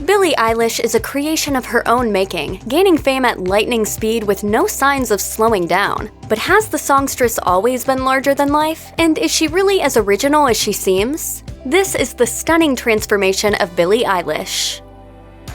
Billie Eilish is a creation of her own making, gaining fame at lightning speed with no signs of slowing down. But has the songstress always been larger than life? And is she really as original as she seems? This is the stunning transformation of Billie Eilish.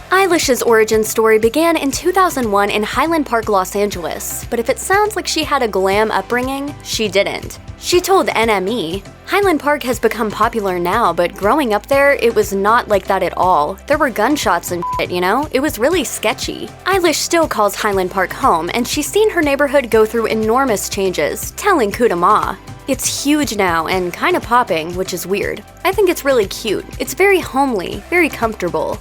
Eilish's origin story began in 2001 in Highland Park, Los Angeles, but if it sounds like she had a glam upbringing, she didn't. She told NME, "Highland Park has become popular now, but growing up there, it was not like that at all. There were gunshots and shit, you know? It was really sketchy." Eilish still calls Highland Park home, and she's seen her neighborhood go through enormous changes, telling Coup de Ma. "It's huge now and kinda popping, which is weird. I think it's really cute. It's very homely, very comfortable."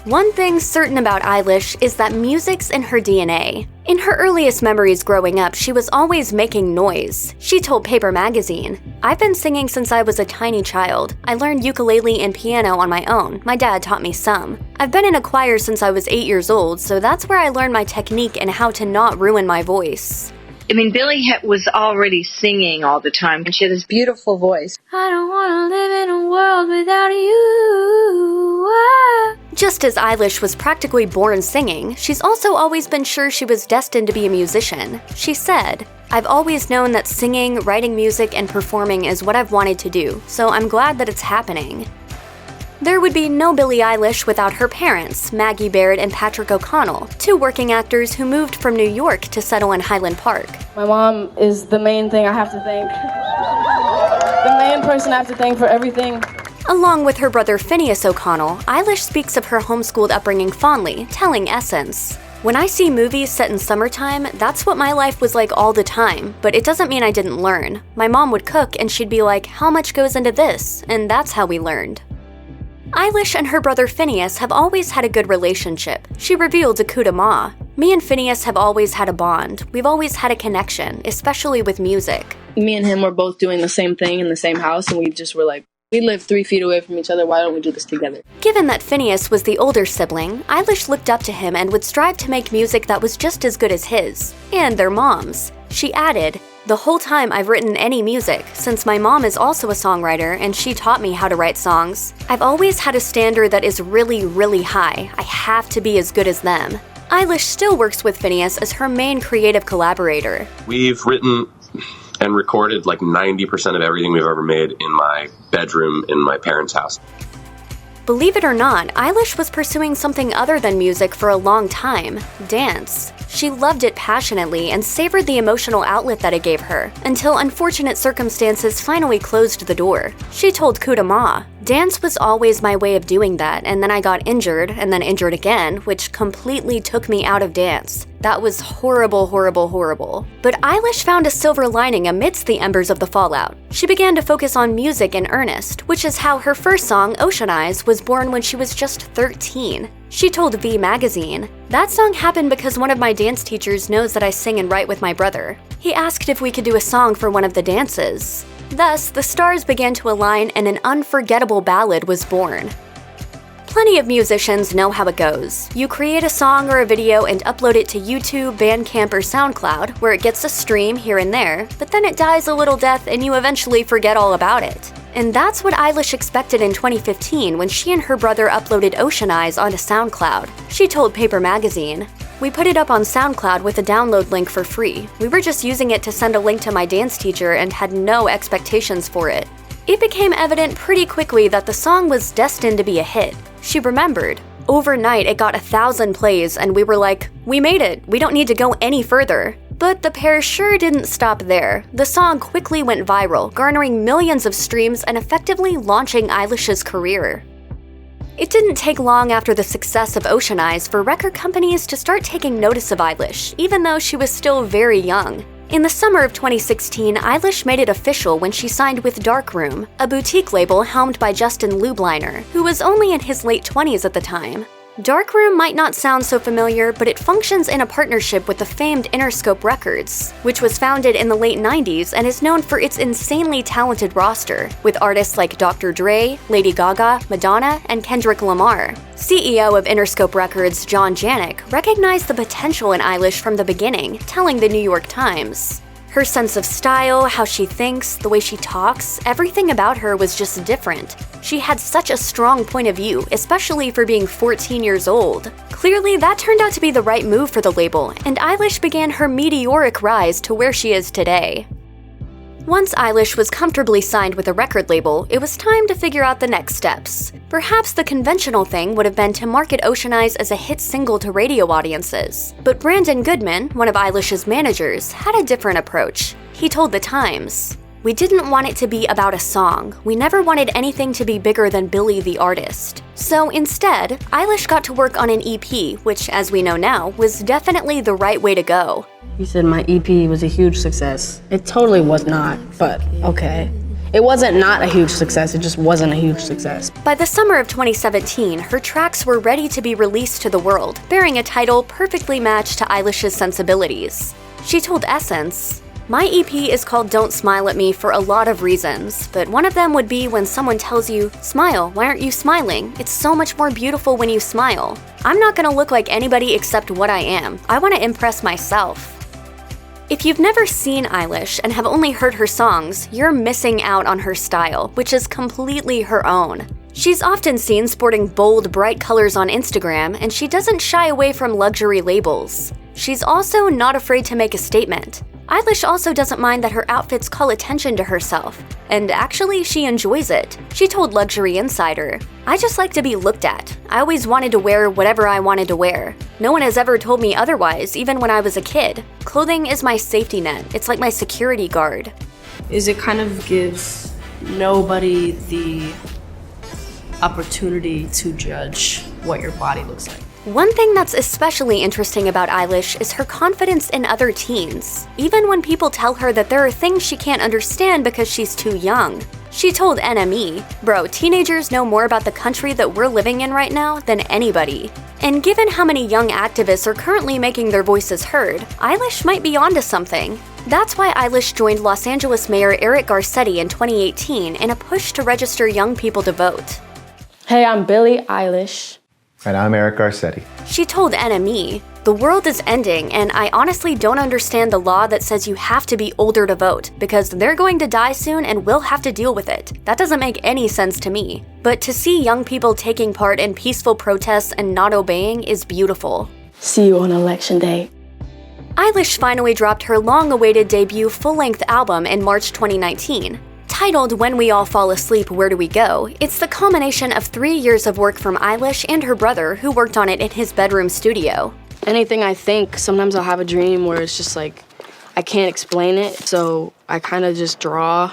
One thing certain about Eilish is that music's in her DNA. In her earliest memories growing up, she was always making noise. She told Paper Magazine, "I've been singing since I was a tiny child. I learned ukulele and piano on my own. My dad taught me some. I've been in a choir since I was 8 years old, so that's where I learned my technique and how to not ruin my voice." I mean, Billie was already singing all the time, and she had this beautiful voice. I don't want to live in a world without you. Just as Eilish was practically born singing, she's also always been sure she was destined to be a musician. She said, "I've always known that singing, writing music, and performing is what I've wanted to do, so I'm glad that it's happening." There would be no Billie Eilish without her parents, Maggie Baird and Patrick O'Connell, two working actors who moved from New York to settle in Highland Park. My mom is the main thing I have to thank. The main person I have to thank for everything. Along with her brother Phineas O'Connell, Eilish speaks of her homeschooled upbringing fondly, telling Essence, "When I see movies set in summertime, that's what my life was like all the time, but it doesn't mean I didn't learn. My mom would cook and she'd be like, 'How much goes into this?' And that's how we learned." Eilish and her brother Phineas have always had a good relationship. She revealed to Coup de Ma, "Me and Phineas have always had a bond. We've always had a connection, especially with music." Me and him were both doing the same thing in the same house, and we just were like, we live 3 feet away from each other, why don't we do this together? Given that Phineas was the older sibling, Eilish looked up to him and would strive to make music that was just as good as his, and their moms. She added, "The whole time I've written any music, since my mom is also a songwriter and she taught me how to write songs, I've always had a standard that is really, really high. I have to be as good as them." Eilish still works with Phineas as her main creative collaborator. We've written and recorded like 90% of everything we've ever made in my bedroom in my parents' house. Believe it or not, Eilish was pursuing something other than music for a long time: dance. She loved it passionately and savored the emotional outlet that it gave her, until unfortunate circumstances finally closed the door. She told Coup de Ma, "Dance was always my way of doing that, and then I got injured, and then injured again, which completely took me out of dance. That was horrible, horrible, horrible." But Eilish found a silver lining amidst the embers of the fallout. She began to focus on music in earnest, which is how her first song, Ocean Eyes, was born when she was just 13. She told V Magazine, "That song happened because one of my dance teachers knows that I sing and write with my brother. He asked if we could do a song for one of the dances. Thus, the stars began to align and an unforgettable ballad was born." Plenty of musicians know how it goes. You create a song or a video and upload it to YouTube, Bandcamp, or SoundCloud, where it gets a stream here and there, but then it dies a little death and you eventually forget all about it. And that's what Eilish expected in 2015 when she and her brother uploaded Ocean Eyes onto SoundCloud. She told Paper Magazine, "We put it up on SoundCloud with a download link for free. We were just using it to send a link to my dance teacher and had no expectations for it. It became evident pretty quickly that the song was destined to be a hit." She remembered, "Overnight it got 1,000 plays and we were like, we made it, we don't need to go any further." But the pair sure didn't stop there. The song quickly went viral, garnering millions of streams and effectively launching Eilish's career. It didn't take long after the success of Ocean Eyes for record companies to start taking notice of Eilish, even though she was still very young. In the summer of 2016, Eilish made it official when she signed with Darkroom, a boutique label helmed by Justin Lubliner, who was only in his late 20s at the time. Darkroom might not sound so familiar, but it functions in a partnership with the famed Interscope Records, which was founded in the late 90s and is known for its insanely talented roster, with artists like Dr. Dre, Lady Gaga, Madonna, and Kendrick Lamar. CEO of Interscope Records, John Janik, recognized the potential in Eilish from the beginning, telling the New York Times, Her sense of style, how she thinks, the way she talks, everything about her was just different. She had such a strong point of view, especially for being 14 years old. Clearly, that turned out to be the right move for the label, and Eilish began her meteoric rise to where she is today. Once Eilish was comfortably signed with a record label, it was time to figure out the next steps. Perhaps the conventional thing would have been to market Ocean Eyes as a hit single to radio audiences. But Brandon Goodman, one of Eilish's managers, had a different approach. He told The Times, "We didn't want it to be about a song. We never wanted anything to be bigger than Billie the artist. So instead, Eilish got to work on an EP, which, as we know now, was definitely the right way to go." You said my EP was a huge success. It totally was not, but okay. It wasn't not a huge success, it just wasn't a huge success. By the summer of 2017, her tracks were ready to be released to the world, bearing a title perfectly matched to Eilish's sensibilities. She told Essence, "My EP is called Don't Smile at Me for a lot of reasons, but one of them would be when someone tells you, 'Smile, why aren't you smiling? It's so much more beautiful when you smile.' I'm not gonna look like anybody except what I am. I want to impress myself." If you've never seen Eilish and have only heard her songs, you're missing out on her style, which is completely her own. She's often seen sporting bold, bright colors on Instagram, and she doesn't shy away from luxury labels. She's also not afraid to make a statement. Eilish also doesn't mind that her outfits call attention to herself, and actually she enjoys it. She told Luxury Insider, "I just like to be looked at. I always wanted to wear whatever I wanted to wear. No one has ever told me otherwise, even when I was a kid. Clothing is my safety net. It's like my security guard." Is it kind of gives nobody the opportunity to judge what your body looks like. One thing that's especially interesting about Eilish is her confidence in other teens, even when people tell her that there are things she can't understand because she's too young. She told NME, "Bro, teenagers know more about the country that we're living in right now than anybody." And given how many young activists are currently making their voices heard, Eilish might be onto something. That's why Eilish joined Los Angeles Mayor Eric Garcetti in 2018 in a push to register young people to vote. Hey, I'm Billie Eilish. And I'm Eric Garcetti. She told NME, "The world is ending, and I honestly don't understand the law that says you have to be older to vote, because they're going to die soon and we'll have to deal with it. That doesn't make any sense to me. But to see young people taking part in peaceful protests and not obeying is beautiful." See you on election day. Eilish finally dropped her long-awaited debut full-length album in March 2019. Titled When We All Fall Asleep, Where Do We Go?, it's the culmination of 3 years of work from Eilish and her brother, who worked on it in his bedroom studio. Anything I think, sometimes I'll have a dream where it's just like, I can't explain it, so I kind of just draw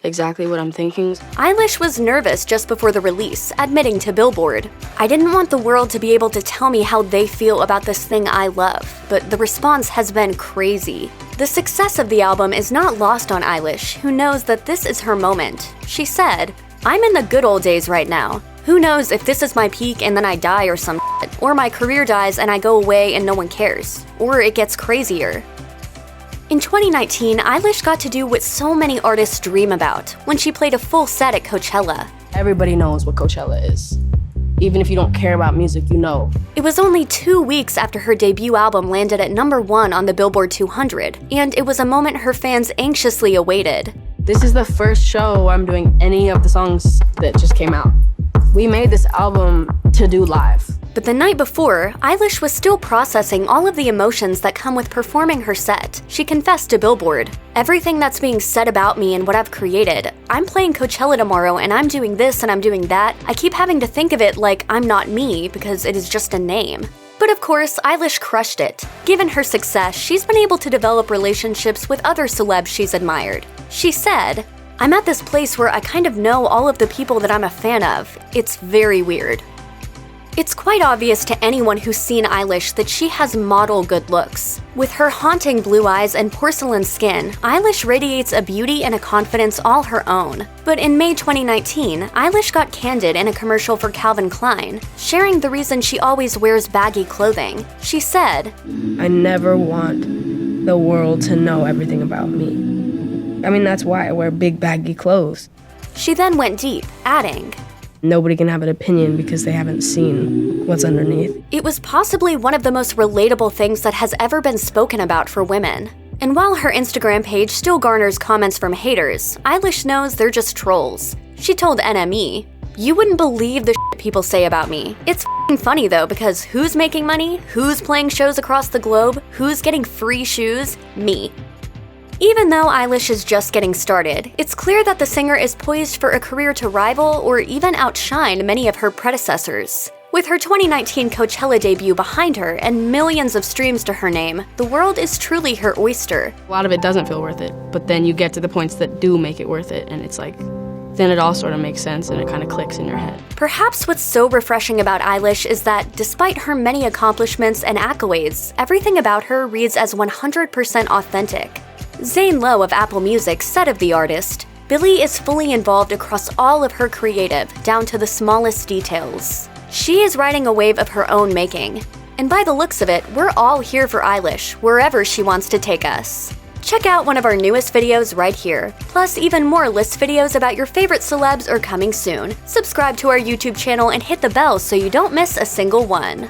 exactly what I'm thinking. Eilish was nervous just before the release, admitting to Billboard, "I didn't want the world to be able to tell me how they feel about this thing I love, but the response has been crazy." The success of the album is not lost on Eilish, who knows that this is her moment. She said, "I'm in the good old days right now. Who knows if this is my peak and then I die or some shit, or my career dies and I go away and no one cares, or it gets crazier." In 2019, Eilish got to do what so many artists dream about when she played a full set at Coachella. Everybody knows what Coachella is. Even if you don't care about music, you know. It was only 2 weeks after her debut album landed at #1 on the Billboard 200, and it was a moment her fans anxiously awaited. This is the first show I'm doing any of the songs that just came out. We made this album to do live. But the night before, Eilish was still processing all of the emotions that come with performing her set. She confessed to Billboard, "Everything that's being said about me and what I've created. I'm playing Coachella tomorrow and I'm doing this and I'm doing that. I keep having to think of it like I'm not me because it is just a name." But of course, Eilish crushed it. Given her success, she's been able to develop relationships with other celebs she's admired. She said, "I'm at this place where I kind of know all of the people that I'm a fan of. It's very weird." It's quite obvious to anyone who's seen Eilish that she has model good looks. With her haunting blue eyes and porcelain skin, Eilish radiates a beauty and a confidence all her own. But in May 2019, Eilish got candid in a commercial for Calvin Klein, sharing the reason she always wears baggy clothing. She said, I never want the world to know everything about me. I mean, that's why I wear big baggy clothes. She then went deep, adding, Nobody can have an opinion because they haven't seen what's underneath. "It was possibly one of the most relatable things that has ever been spoken about for women. And while her Instagram page still garners comments from haters, Eilish knows they're just trolls. She told NME, "You wouldn't believe the shit people say about me. It's f***ing funny though, because who's making money? Who's playing shows across the globe? Who's getting free shoes? Me." Even though Eilish is just getting started, it's clear that the singer is poised for a career to rival or even outshine many of her predecessors. With her 2019 Coachella debut behind her and millions of streams to her name, the world is truly her oyster. A lot of it doesn't feel worth it, but then you get to the points that do make it worth it, and it's like, then it all sort of makes sense and it kind of clicks in your head. Perhaps what's so refreshing about Eilish is that despite her many accomplishments and accolades, everything about her reads as 100% authentic. Zane Lowe of Apple Music said of the artist, "Billie is fully involved across all of her creative, down to the smallest details. She is riding a wave of her own making. And by the looks of it, we're all here for Eilish, wherever she wants to take us." Check out one of our newest videos right here. Plus, even more list videos about your favorite celebs are coming soon. Subscribe to our YouTube channel and hit the bell so you don't miss a single one.